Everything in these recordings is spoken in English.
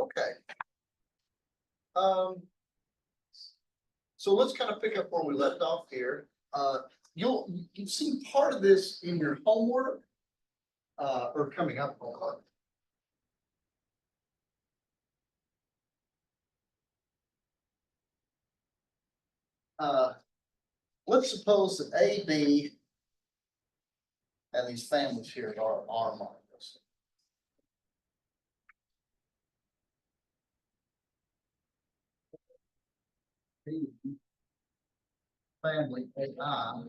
Okay. So let's kind of pick up where we left off here. You've seen part of this in your homework, or coming up homework. Let's suppose that A, B, and these families here are modules. B, family AI,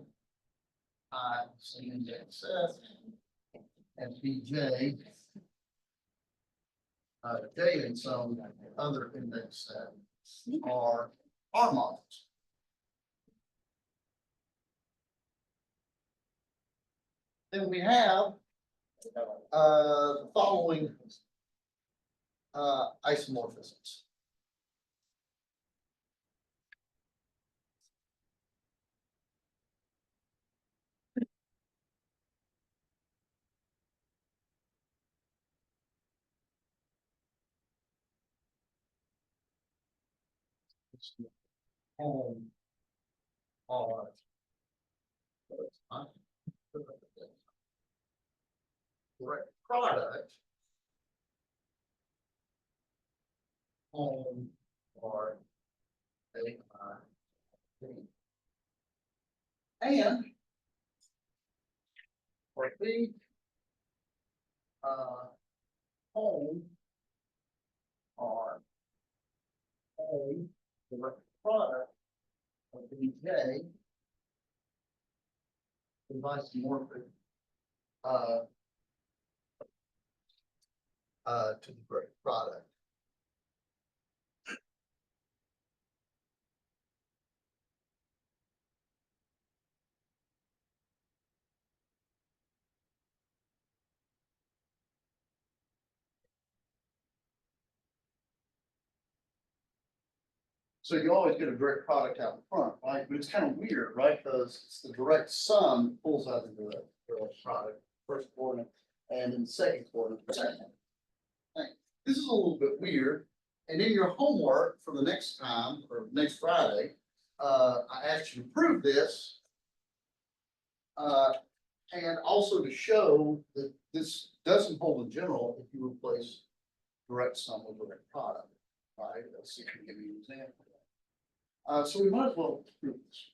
C index F, and BJ, J and some other index set are modules. Then we have the following isomorphisms. Home are direct product home or AI. And for B, home are A direct product of BJ is isomorphic to the direct product. So you always get a direct product out in front, right? But it's kind of weird, right? Because it's the direct sum that pulls out the direct product, first coordinate, and in the second coordinate, the second. This is a little bit weird. And in your homework for the next time or next Friday, I asked you to prove this. And also to show that this doesn't hold in general if you replace direct sum with direct product, right? Let's see if we can give you an example. So we might as well prove this.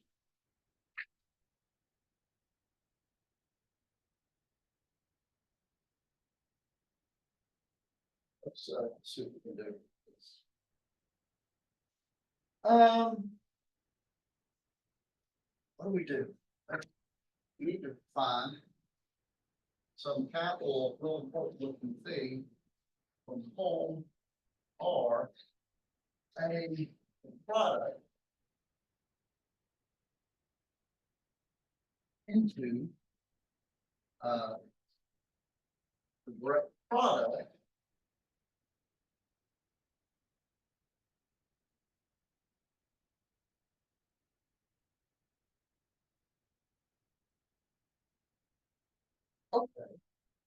Let's see what we can do. What do we do? We need to find some capital, real important looking thing from home or a product into the direct product okay.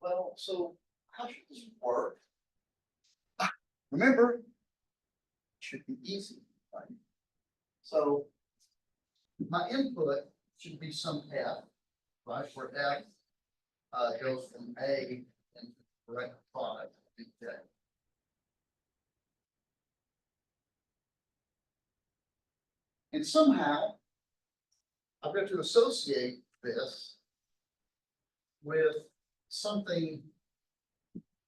Well, so how should this work? Remember, it should be easy, right? So my input should be some F, right? Where F goes from A into the direct product of J. And somehow I've got to associate this with something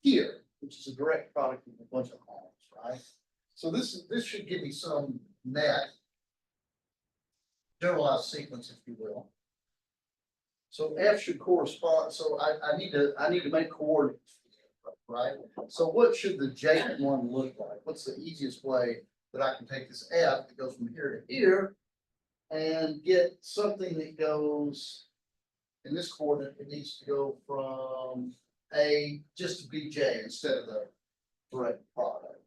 here, which is a direct product of a bunch of columns, right? So this should give me some net generalized sequence, if you will. So F should correspond. So I need to make coordinates, right? So what should the J one look like? What's the easiest way that I can take this F that goes from here to here and get something that goes in this coordinate? It needs to go from A just to BJ instead of the direct product.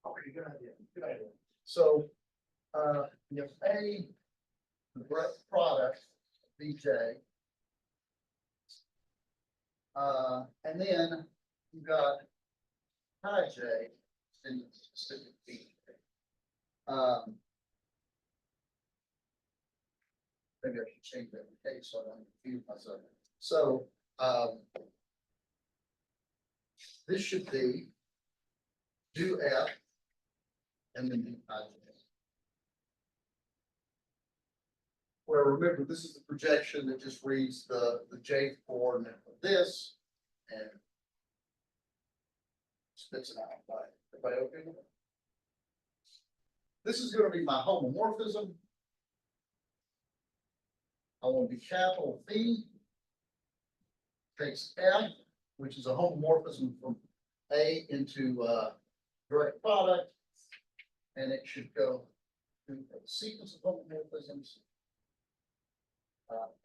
Okay, good idea. Good idea. So if A, the direct product Bj. And then you've got pi j in the specific B. Maybe I should change that in case so I don't confuse myself. So, this should be do F and then do pi j. Well, remember, this is the projection that just reads the j coordinate of this and spits it out. Right? Everybody okay with it? This is going to be my homomorphism. I want to be capital Phi takes F, which is a homomorphism from A into direct product, and it should go to a sequence of homomorphisms.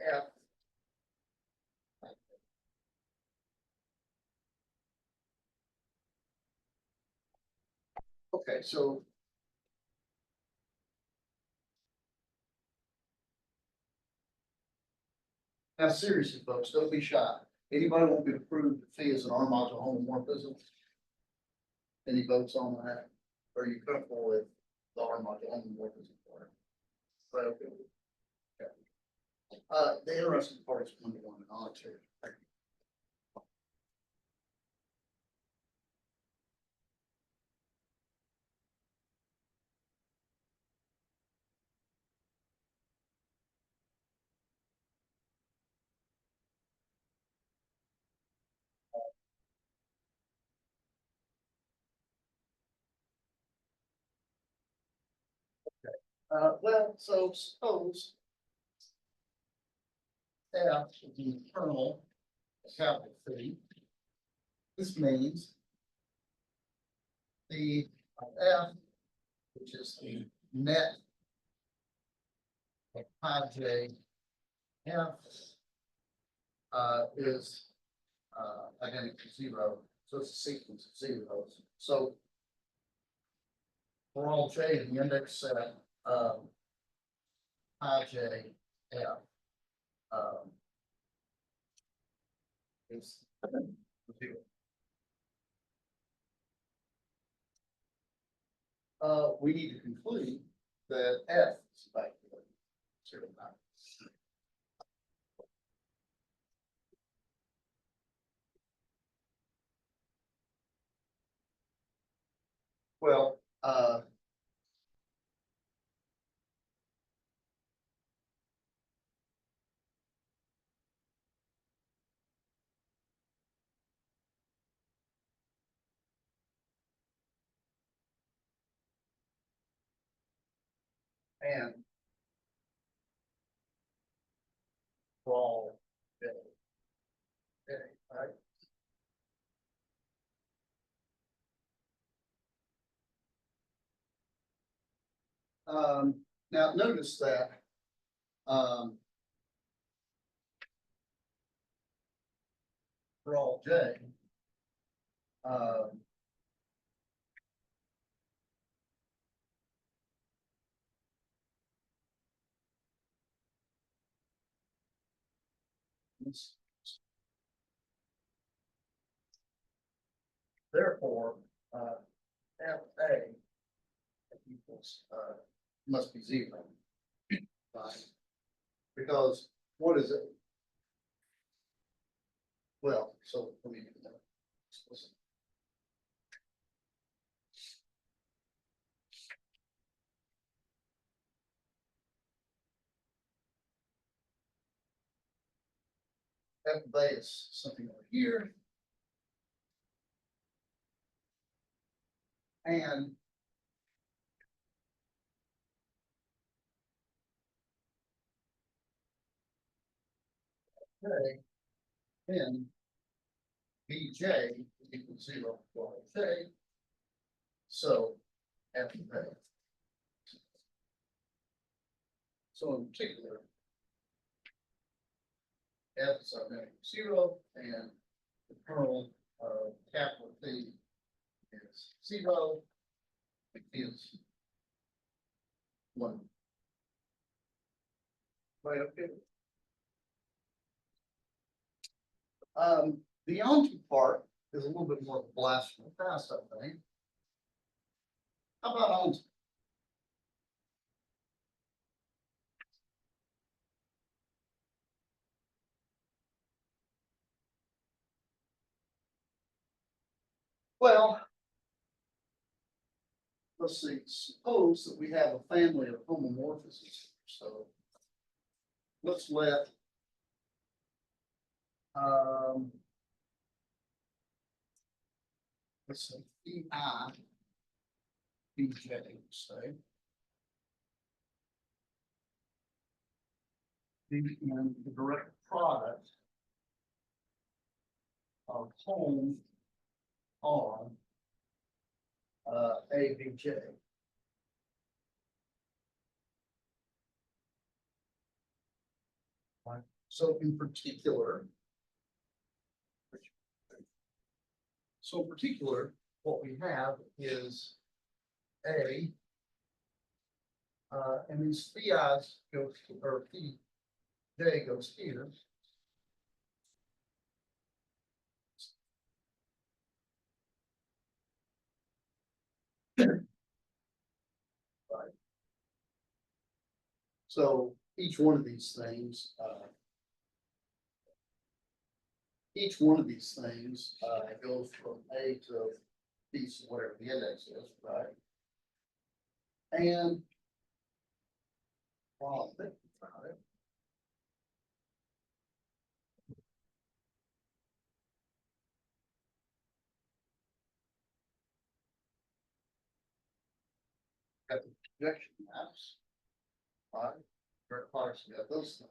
F. Okay, so now seriously, folks, don't be shy. Anybody want me to prove that phi is an R-module homomorphism? Any votes on that? Are you comfortable with the R-module homomorphism part? Right, okay. The interesting part is 1 to 1 and on too. Well, so suppose F is the kernel of capital Phi. This means the F, which is the net of pi j F, is identical to 0. So it's a sequence of zeros. So for all j in the index set, pi j F is 0. We need to conclude that F is back to 0. Well, and for all j, right? Now notice that for all j, therefore, F A equals must be 0, right? Because what is it? Well, so let me do that. Listen. F of A is something over here. And okay, then Bj equals 0 for j. So F of A. So in particular, F is identical to 0, and the kernel of capital P is 0. It is 1. Right, okay. The onto part is a little bit more of a blast from the past, I think. How about onto? Well, let's see, suppose that we have a family of homomorphisms. So let's let um, let's say Bi Bj, say, be in the direct product of home on ABJ. Right. So in particular, what we have is A, and these PIs go, or PJ goes here. Right. So each one of these things, goes from A to B, whatever the index is, right? And while I'm thinking about it, got the projection maps, right? Direct products, we got those things.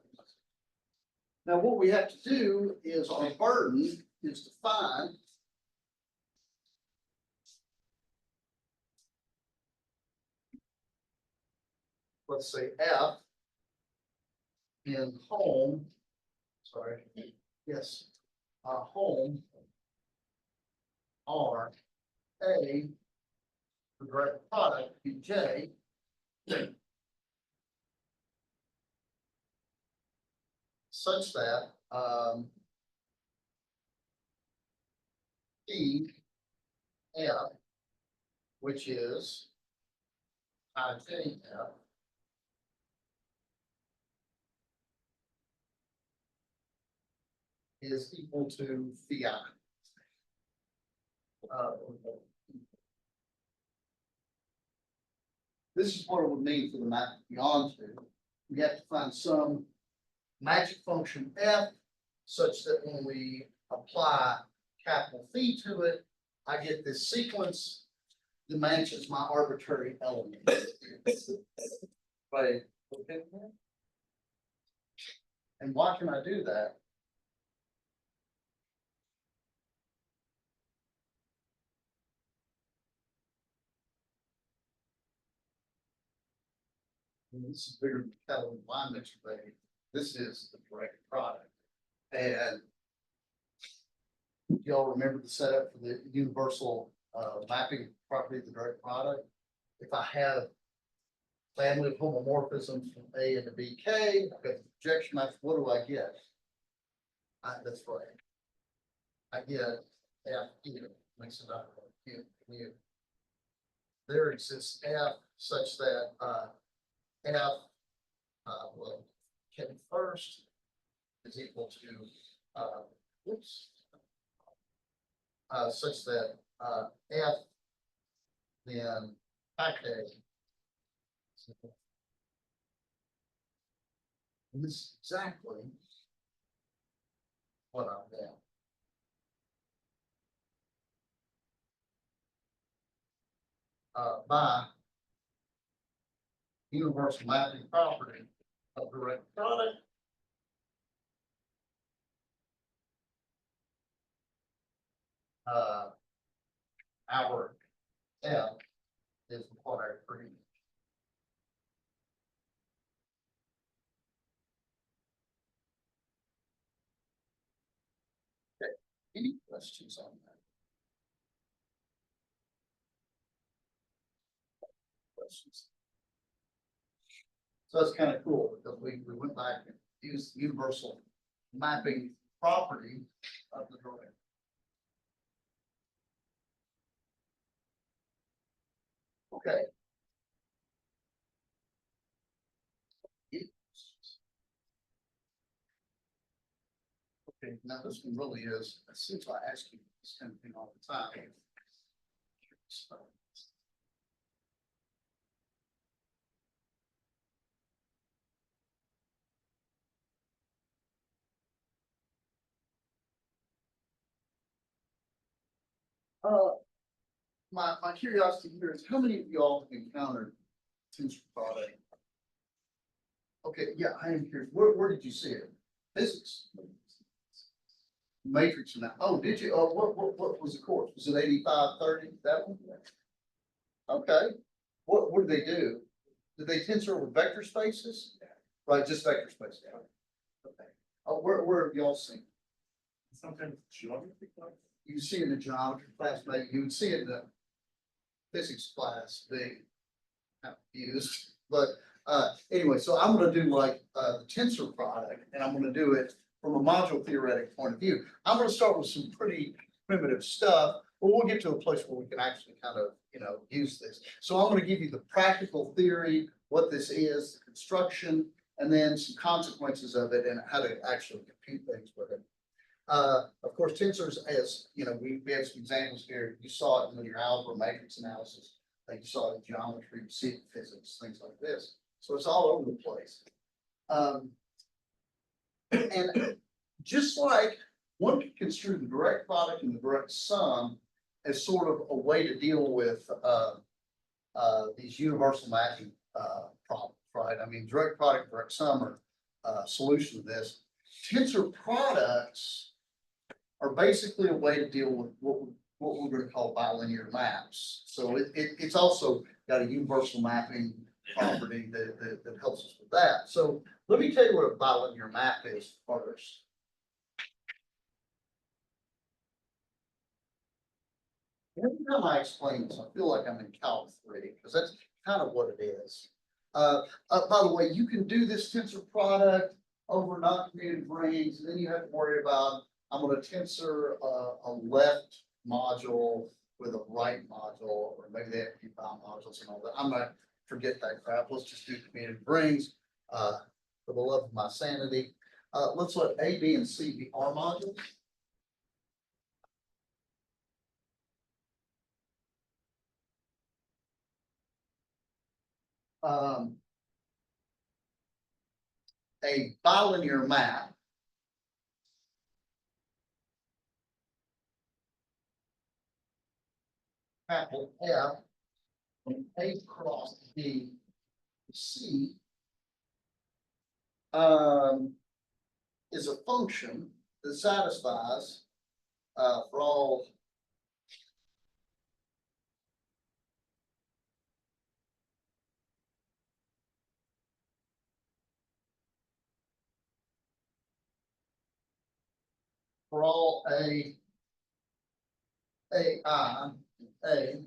Now, what we have to do is our burden is to find let's say F in home, sorry, yes, home R A, the direct product be J, such that P F, which is IJ F, is equal to phi. This is what it would mean for the map to be onto. We have to find some magic function F such that when we apply capital phi to it, I get this sequence that matches my arbitrary element. Right. Okay. And why can I do that? And this is bigger than Kelvin line mixture, baby. This is the direct product. And y'all remember the setup for the universal mapping property of the direct product? If I have family of homomorphisms from A into BK, I've got the projection maps, what do I get? That's right. I get F here, makes it up here. There exists F such that F, well, K first is equal to, such that F then back A. And this is exactly what I'm doing. By universal mapping property of direct product. Our F is what I agree. Okay. Any questions on that? Questions? So that's kind of cool because we went back and used universal mapping property of the derivative. Okay. Okay, now this one really is, it seems like I ask you this kind of thing all the time. Uh, my curiosity here is how many of y'all have encountered tensor product? Okay, yeah, I am curious. Where did you see it? Physics. Matrix and that. Oh, did you? Oh, what was the course? Was it 8530? That one? Okay. What did they do? Did they tensor over vector spaces? Right, just vector spaces. Okay. Oh, where have y'all seen? Sometimes geography class. You see it in the geometry class, maybe you would see it in the physics class, they have used, but anyway, so I'm gonna do like the tensor product, and I'm gonna do it from a module theoretic point of view. I'm gonna start with some pretty primitive stuff, but we'll get to a place where we can actually kind of, use this. So I'm gonna give you the practical theory, what this is, the construction, and then some consequences of it and how to actually compute things with it. Of course, tensors, as you know, we have some examples here. You saw it in your algebra matrix analysis, like you saw it in geometry, you see it in physics, things like this. So it's all over the place. And just like one can construe the direct product and the direct sum as sort of a way to deal with these universal mapping problems, right? I mean, direct product, direct sum are solution to this. Tensor products are basically a way to deal with what we're going to call bilinear maps. So it's also got a universal mapping property that helps us with that. So let me tell you what a bilinear map is first. Every time I explain this, I feel like I'm in Calc 3 because that's kind of what it is. By the way, you can do this tensor product over non-commutative rings, and then you have to worry about, I'm going to tensor a left module with a right module, or maybe they have to be bound modules and all that. I'm going to forget that crap. Let's just do commutative rings for the love of my sanity. Let's let A, B, and C be R modules. A bilinear map capital F from A cross B to C is a function that satisfies for all A, I, A,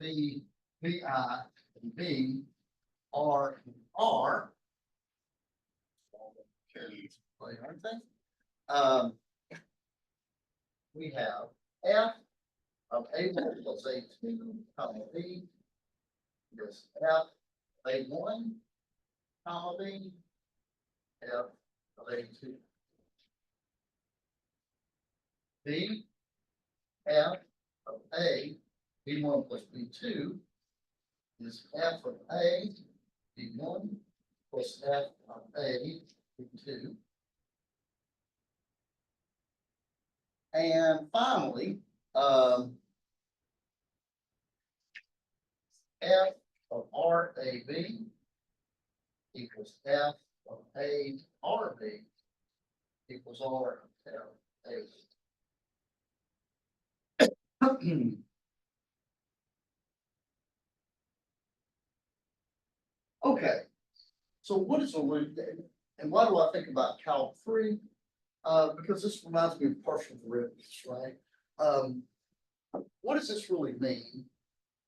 B, BI, and B, R, and R. Aren't they? We have F of A1 plus A2, comma B, is F A1, comma B, F of A2. B, F of A, B1 plus B2 is F of A, B1 plus F of A, B2. And finally, F of RAB equals F of ARB equals R of A. Okay, so what is a loop then? And why do I think about Calc 3? Because this reminds me of partial derivatives, right? What does this really mean?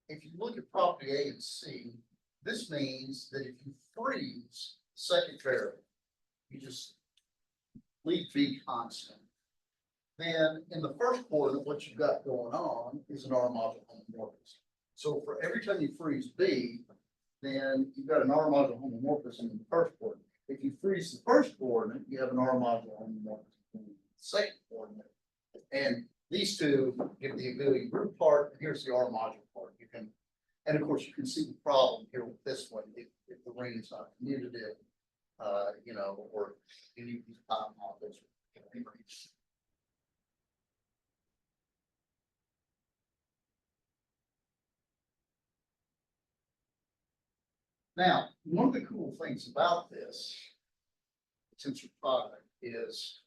If you look at property A and C, this means that if you freeze the second variable, you just leave V constant. Then in the first coordinate, what you've got going on is an R module homomorphism. So for every time you freeze B, then you've got an R module homomorphism in the first coordinate. If you freeze the first coordinate, you have an R module homomorphism in the second coordinate. And these two give the ability group part, and here's the R module part. You can, and of course, you can see the problem here with this one, if the ring is not commutative, you know, or you need these pi modules. Now, one of the cool things about this tensor product is,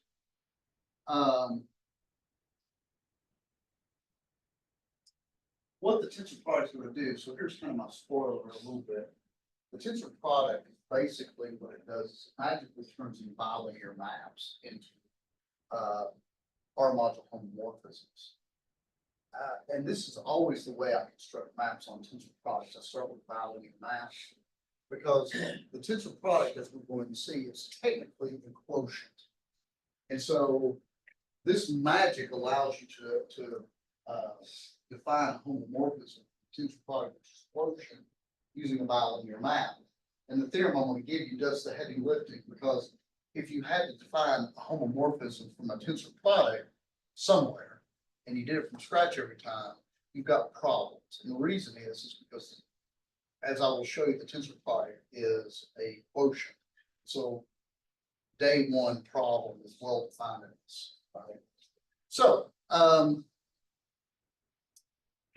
what the tensor product is going to do. So here's kind of my spoiler a little bit. The tensor product is basically what it does is it magically turns in bilinear maps into R module homomorphisms. And this is always the way I construct maps on tensor products. I start with bilinear maps because the tensor product, as we're going to see, is technically the quotient. And so this magic allows you to define homomorphism, tensor product, which is quotient, using a bilinear map. And the theorem I'm going to give you does the heavy lifting, because if you had to define a homomorphism from a tensor product somewhere, and you did it from scratch every time, you've got problems. And the reason is because, as I will show you, the tensor product is a quotient. So day one problem is well defined in this, right? So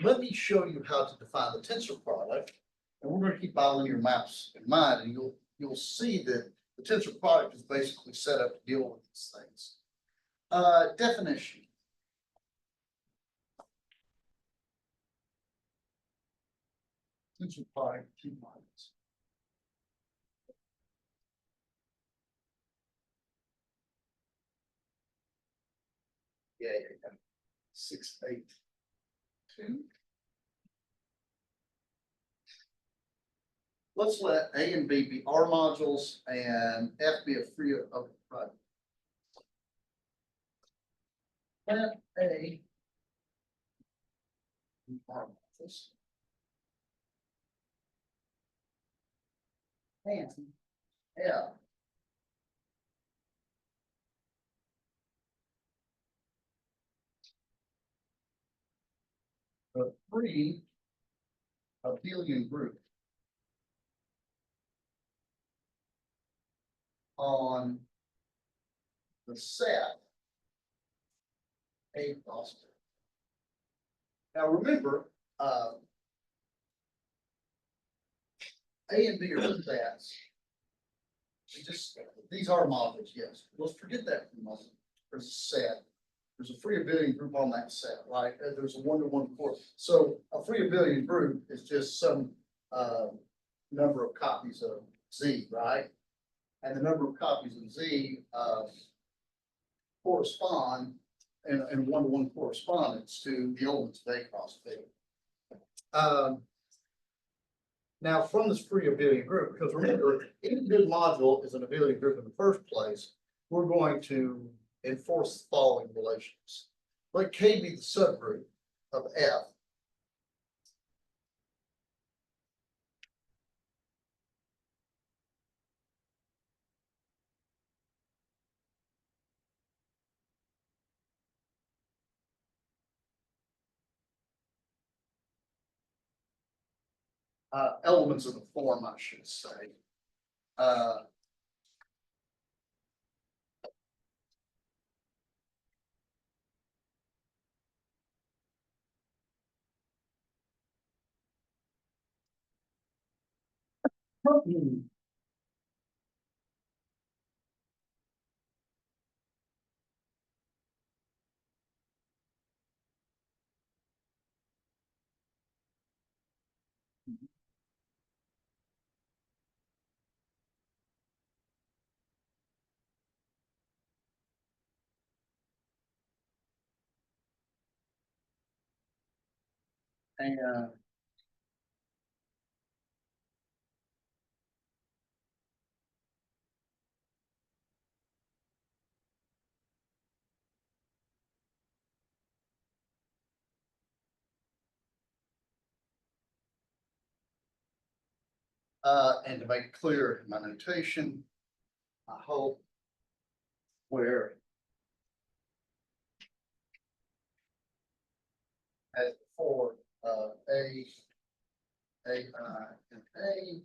let me show you how to define the tensor product. And we're going to keep bilinear maps in mind, and you'll see that the tensor product is basically set up to deal with these things. Definition. Tensor product, 2 lines. Yeah. 6, 8, 2. Let's let A and B be R modules and F be a free of right. Let A be R modules. And F a free abelian group on the set A cross B. Now remember, A and B are sets. Just these are modules, yes. Let's forget that for a moment. There's a set. There's a free abelian group on that set, right? There's a one-to-one core. So a free abelian group is just some number of copies of Z, right? And the number of copies of Z correspond in one-to-one correspondence to the elements of A cross B. Now, from this free abelian group, because remember, any good module is an abelian group in the first place, we're going to enforce the following relations. Let K be the subgroup of F. Elements of the form, I should say. And And to make it clear in my notation, I hope where as before, A, and A,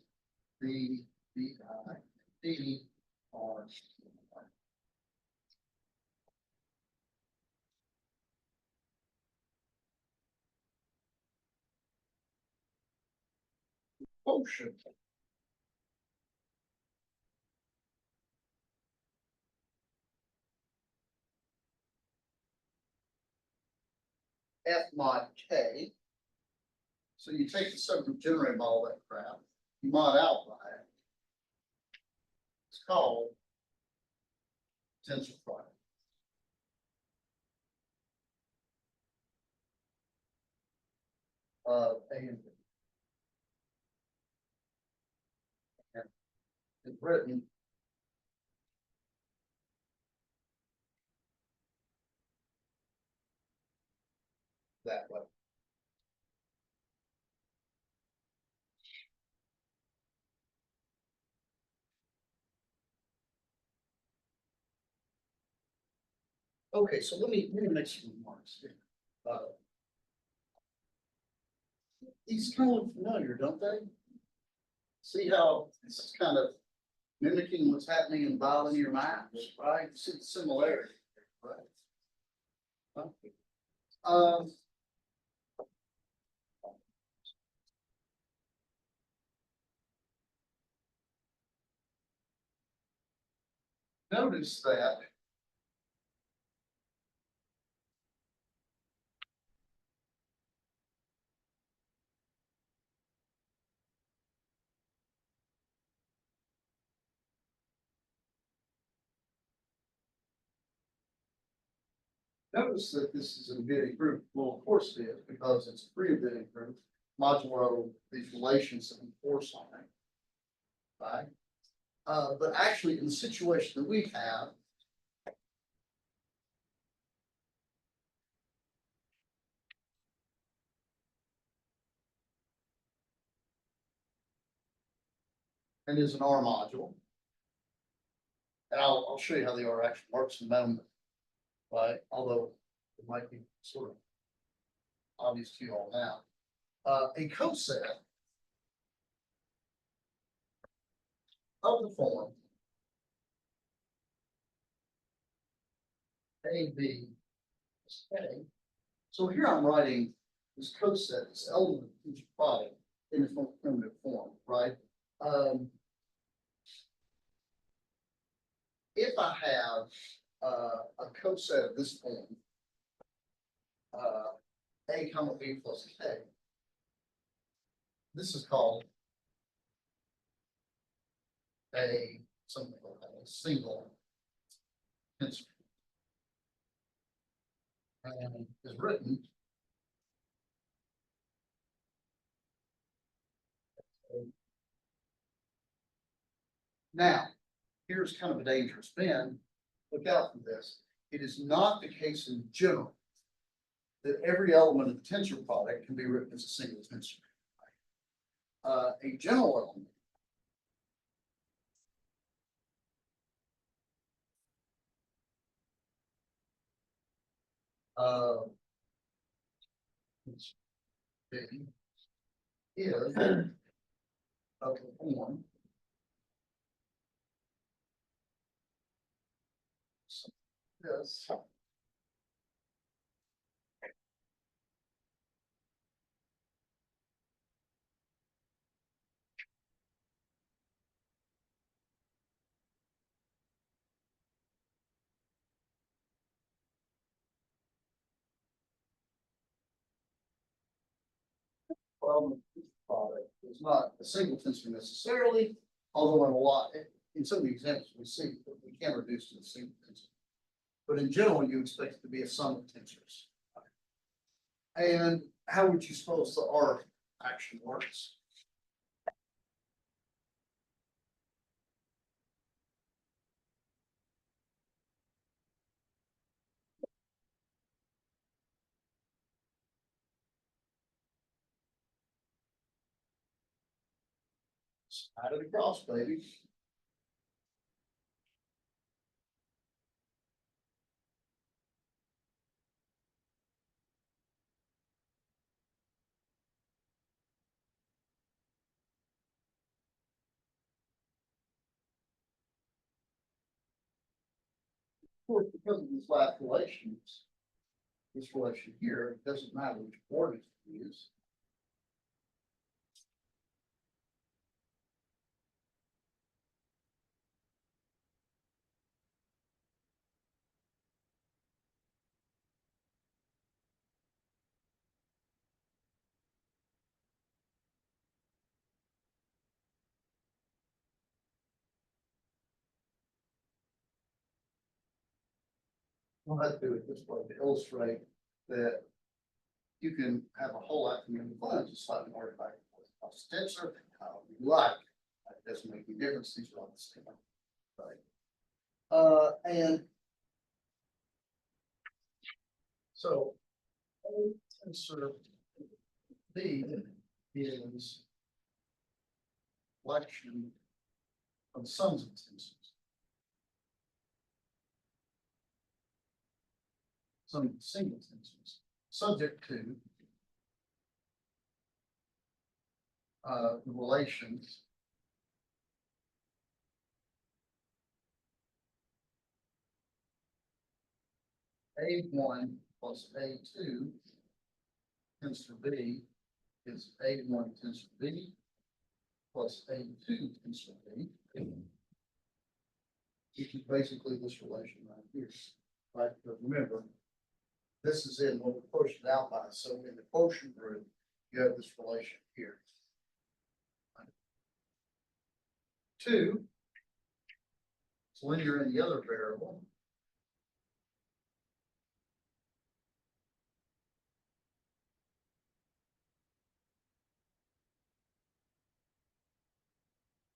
B, and D are quotient. F mod K. So you take the subgroup generated by all that crap, you mod out by it. It's called tensor product. Of A and B. And it's written that way. Okay, so let me make some remarks here. These kind of look familiar, don't they? See how this is kind of mimicking what's happening in bilinear maps, right? See the similarity, right? Um, Notice that this is an embedding group. Well, of course it is, because it's a pre-embedding group, modulo these relations that we force on it. Right? But actually, in the situation that we have, and is an R module. And I'll show you how the R actually works in a moment. Right? Although it might be sort of obvious to you all now. A coset of the form A, B, A. So here I'm writing this coset, this element of each product in its most primitive form, right? If I have a coset of this form, A comma B plus K, this is called something like a single tensor. And is written now. Here's kind of a dangerous bend. Look out for this. It is not the case in general that every element of the tensor product can be written as a single tensor. A general element which is of the form this. Problem with this product is not a single tensor necessarily, although in some of the examples we see that we can reduce to a single tensor. But in general, you expect it to be a sum of tensors. And how would you suppose the R action works? Side of the cross, baby. Of course, because of these last relations, this relation here, it doesn't matter which coordinates you use. We'll have to do it this way to illustrate that you can have a whole lot from your funds, just slightly more like a tensor, how you like. It doesn't make any difference, these are all the same. Right. And so tensor B is collection of sums of tensors. Some single tensors, subject to the relations A1 plus A2 tensor B is A1 tensor B plus A2 tensor B. Which is basically this relation right here, right? But remember, this is in what we quotiented out by. So in the quotient group, you have this relation here. 2, it's linear in the other variable.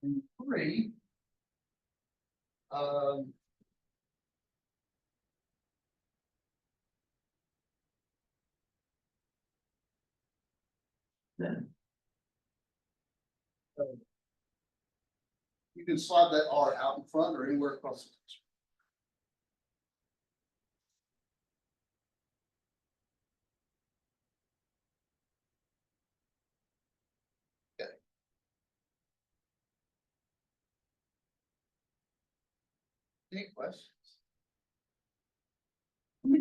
And 3, um, you can slide that R out in front or anywhere across the tensor. Okay. Any questions? Let me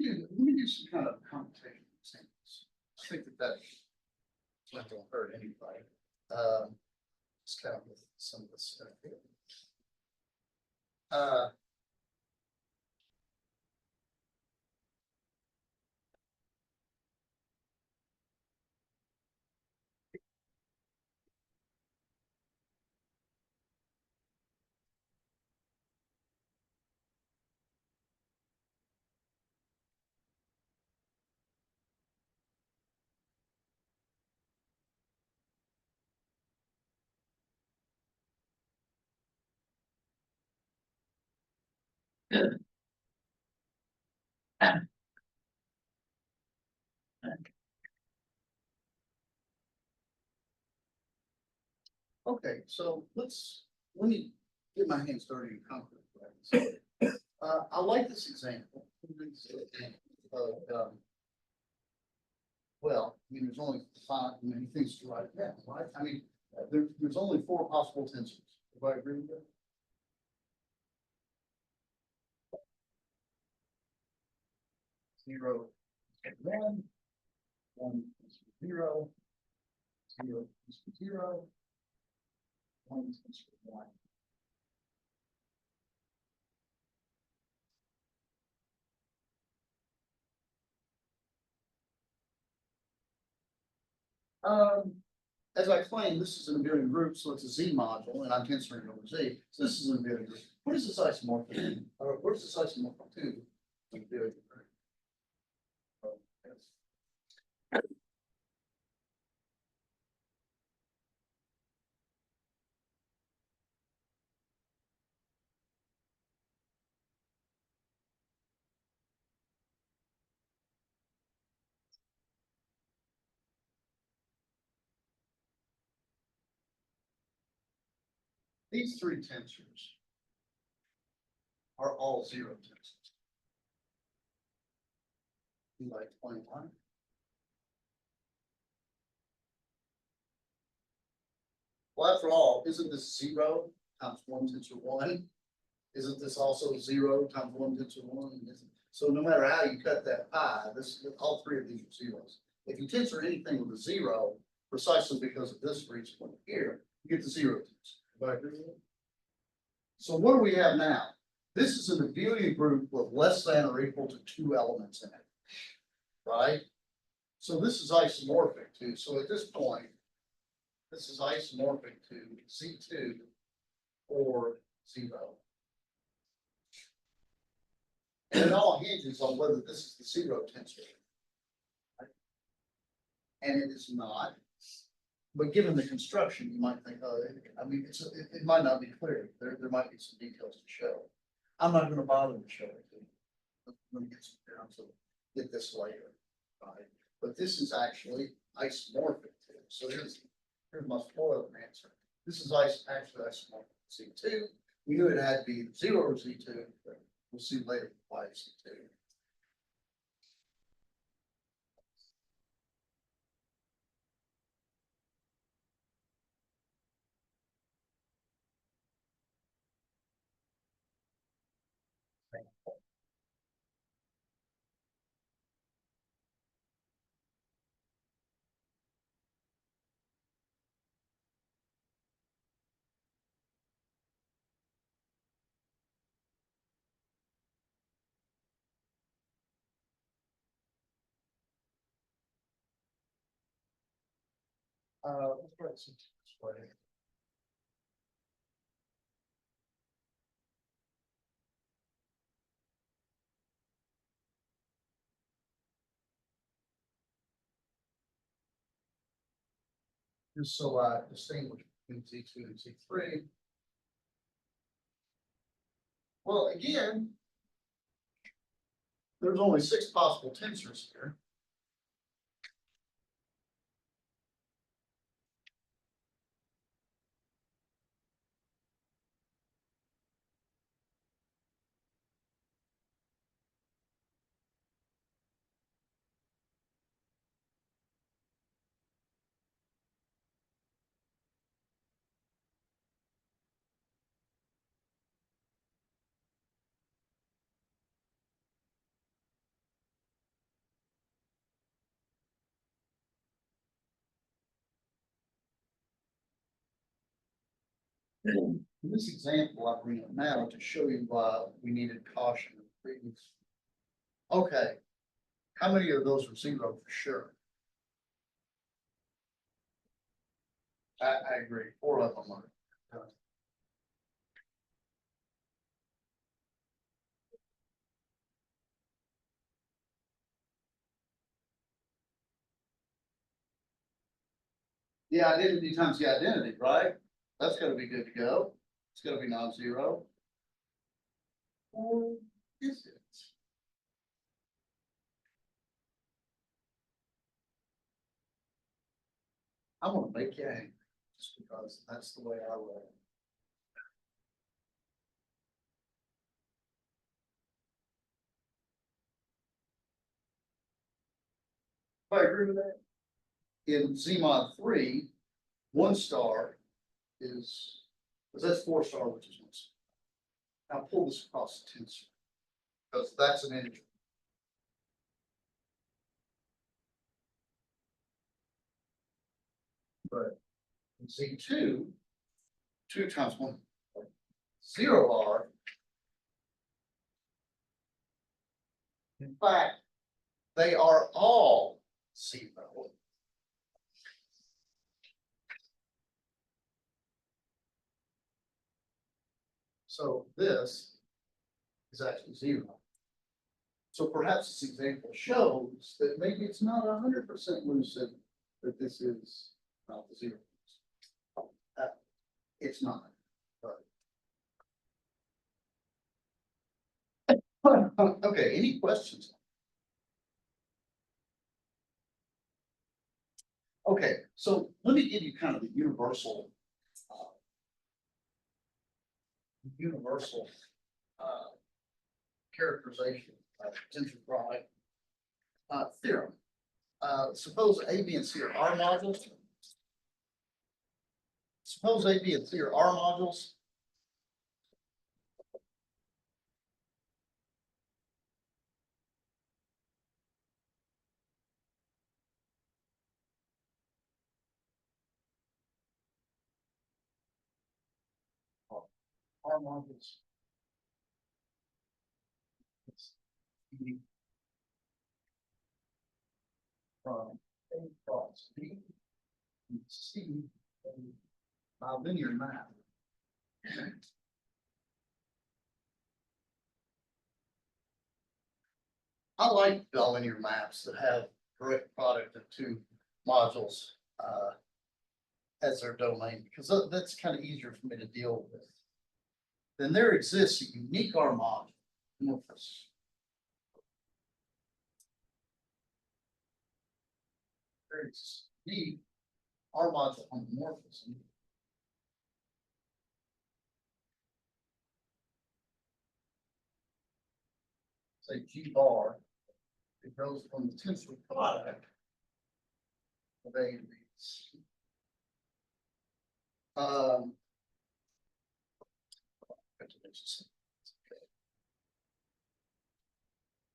do some kind of computation examples. I think that's not gonna hurt anybody. Just kind of with some of this stuff here. Okay, so let me get my hands dirty and concrete. Right? So, I like this example. Well, I mean, there's only 5 many things to write down, right? I mean, there's only 4 possible tensors. Do I agree with that? Zero, one, one, zero, zero, zero, one, one. As I claimed, this is an invariant group, so it's a Z module, and I'm tensoring over Z. So this is an invariant group. What is this isomorphic? Or what is this isomorphic to? Invariant group. Oh, yes. These three tensors are all zero tensors. You like 21? Well, after all, isn't this zero times one tensor one? Isn't this also zero times one tensor one? So no matter how you cut that pie, all three of these are zeros. If you tensor anything with a zero, precisely because of this for each one here, you get the zero tensor. So what do we have now? This is an abelian group with less than or equal to two elements in it, right? So this is isomorphic too. So at this point, this is isomorphic to Z2 or zero. And it all hinges on whether this is the zero tensor. Right? And it is not. But given the construction, you might think, oh, I mean, it might not be clear. There might be some details to show. I'm not going to bother to show it to you. I'm going to get some terms of get this later, right? But this is actually isomorphic too. So here's my spoiler answer. This is actually isomorphic Z2. We knew it had to be zero or Z2, but we'll see later why it's Z2. Let's try this way. Just so I distinguish between Z2 and Z3. Well, again, there's only 6 possible tensors here. In this example, I bring up now to show you why we needed caution. Okay, how many of those are zero for sure? I agree, 4 of them are. The identity times the identity, right? That's gonna be good to go. It's gonna be non-zero. Or is it? I'm gonna make you angry, just because that's the way I roll. I agree with that. In Z mod 3, 1 star is, because that's 4 star, which is 1 star. Now pull this across the tensor, because that's an integer. But in Z2, 2 times 1, 0 R. In fact, they are all zero. So this is actually 0. So perhaps this example shows that maybe it's not 100% lucid that this is not the 0. It's not. But okay, any questions? Okay, so let me give you kind of the universal universal, characterization of tensor product, theorem. Suppose A, B, and C are R modules. Suppose A, B, and C are R modules. R modules. B from A cross B and C by linear map. I like bilinear maps that have direct product of two modules as their domain, because that's kind of easier for me to deal with. Then there exists a unique R module. There is unique R module homomorphism. Say G bar, it goes from the tensor product of A and B.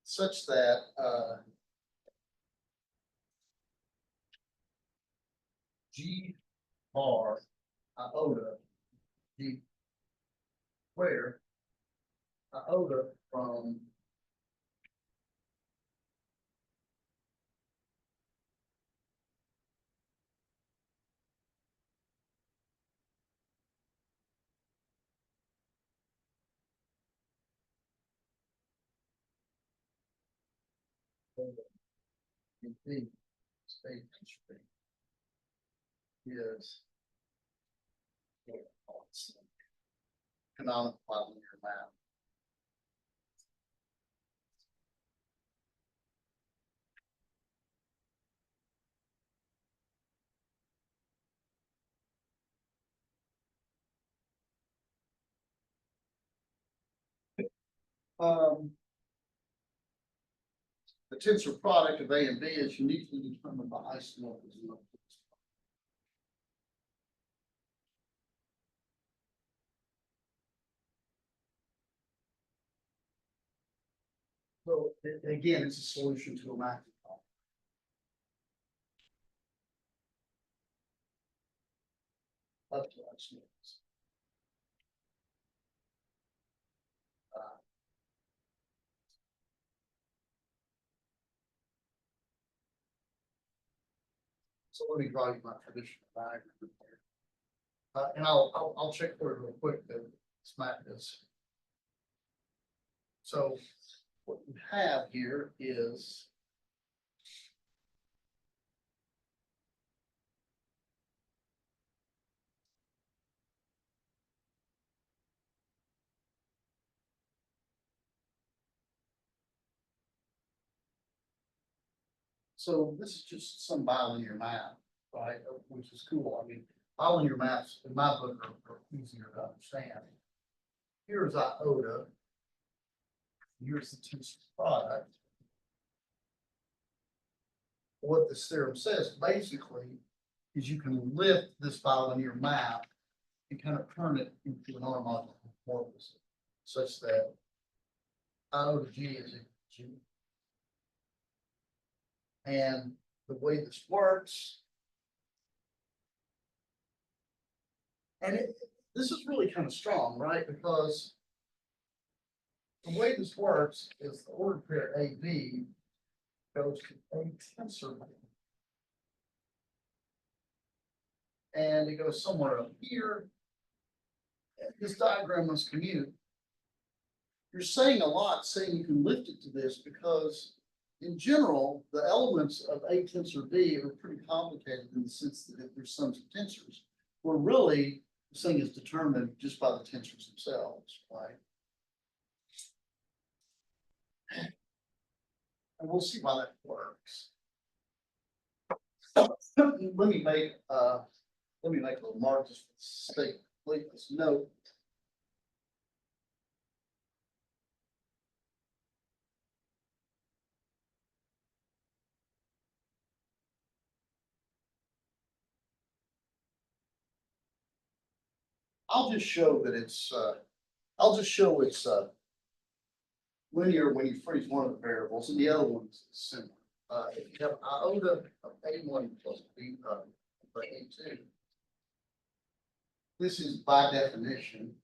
Such that G bar iota G square iota from B state is canonical bilinear map. The tensor product of A and B is uniquely determined by isomorphism. So again, it's a solution to a mapping problem. Up to isomorphism. So let me draw you my traditional diagram here. And I'll check for it real quick that this map is. So what we have here is so this is just some bilinear map, right? Which is cool. I mean, bilinear maps in my book are easier to understand. Here's iota. Here's the tensor product. What this theorem says basically is you can lift this bilinear map and kind of turn it into an R module homomorphism such that iota G is equal to G. And the way this works, and this is really kind of strong, right? Because the way this works is the ordered pair AB goes to A tensor. And it goes somewhere up here. This diagram must commute. You're saying a lot saying you can lift it to this because in general, the elements of A tensor B are pretty complicated in the sense that there's sums of tensors, where really this thing is determined just by the tensors themselves, right? And we'll see why that works. Let me make a little mark just for the sake of completeness. Note I'll just show that I'll just show linear when you freeze one of the variables and the other one's similar. If you have iota of A1 plus B, by A2, this is by definition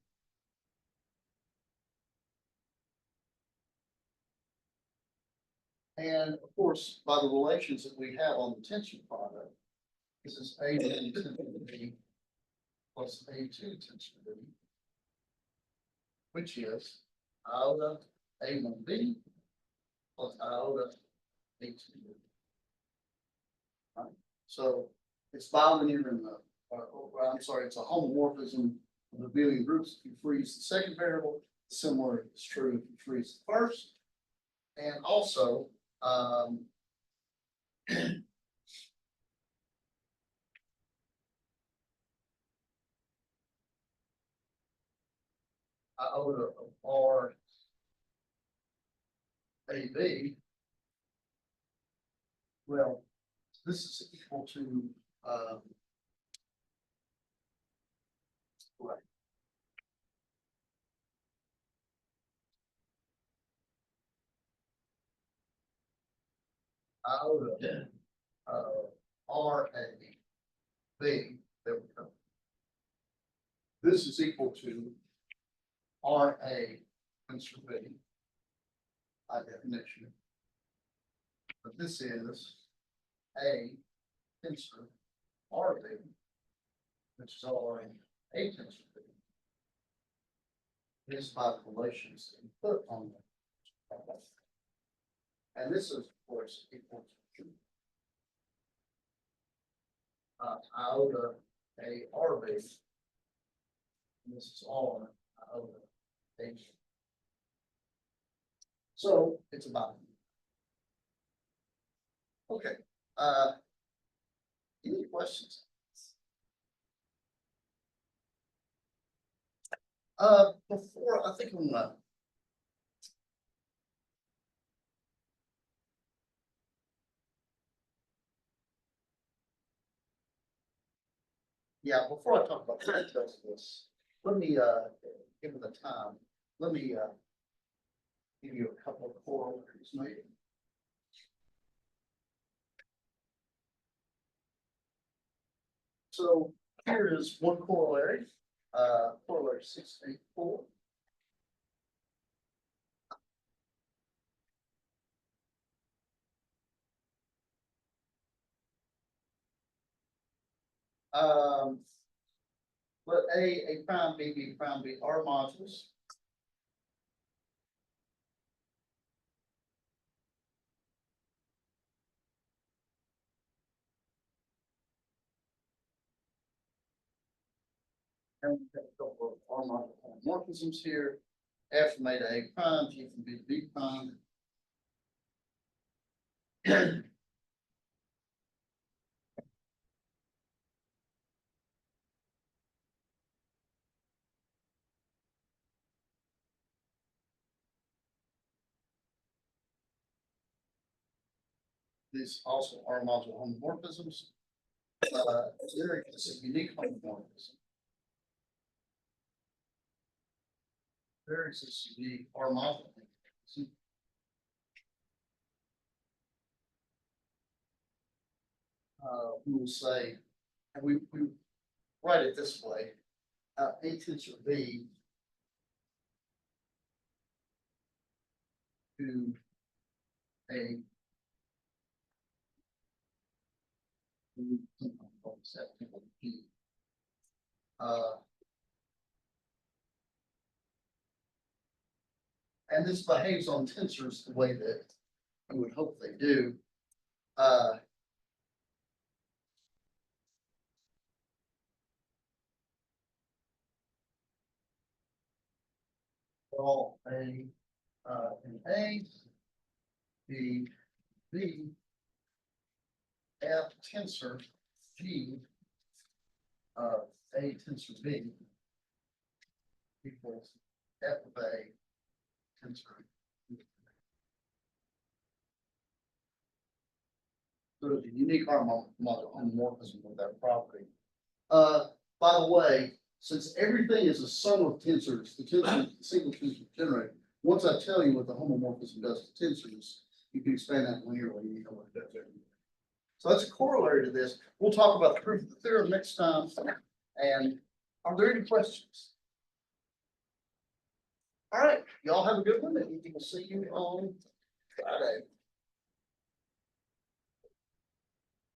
and of course, by the relations that we have on the tension product, this is A1 tensor B plus A2 tensor B, which is iota A1B plus iota A2B. Right? So it's bilinear in the, I'm sorry, it's a homomorphism of the Bilinear groups. If you freeze the second variable, similar is true if you freeze the first. And also, iota of R A B, well, this is equal to, right. Iota R A B, there we go. This is equal to R A tensor B by definition. But this is A tensor R B, which is R A tensor B. This by the relations that you put on the. And this is, of course, equal to iota A R B. And this is R iota H. So it's about. Okay, any questions? Before, I think I'm gonna. Yeah, before I talk about the details of this, let me, given the time, let me, give you a couple of corollaries maybe. So here is one corollary, corollary 684. Let A prime, B prime, B are modules. And we have a couple of R module homomorphisms here. F from A to A prime, G from B to B prime. These also are module homomorphisms. There is a unique homomorphism. There is this unique R module homomorphism. We will say, and we write it this way, A tensor B to a and this behaves on tensors the way that you would hope they do. All A and A, B, B, F tensor G, A tensor B equals F of A tensor. So there's a unique R module homomorphism with that property. By the way, since everything is a sum of tensors, the single tensor generator, once I tell you what the homomorphism does to tensors, you can expand that linearly, you know what it does everywhere. So that's a corollary to this. We'll talk about the proof of the theorem next time. And are there any questions? All right, y'all have a good one, and we'll see you on Friday.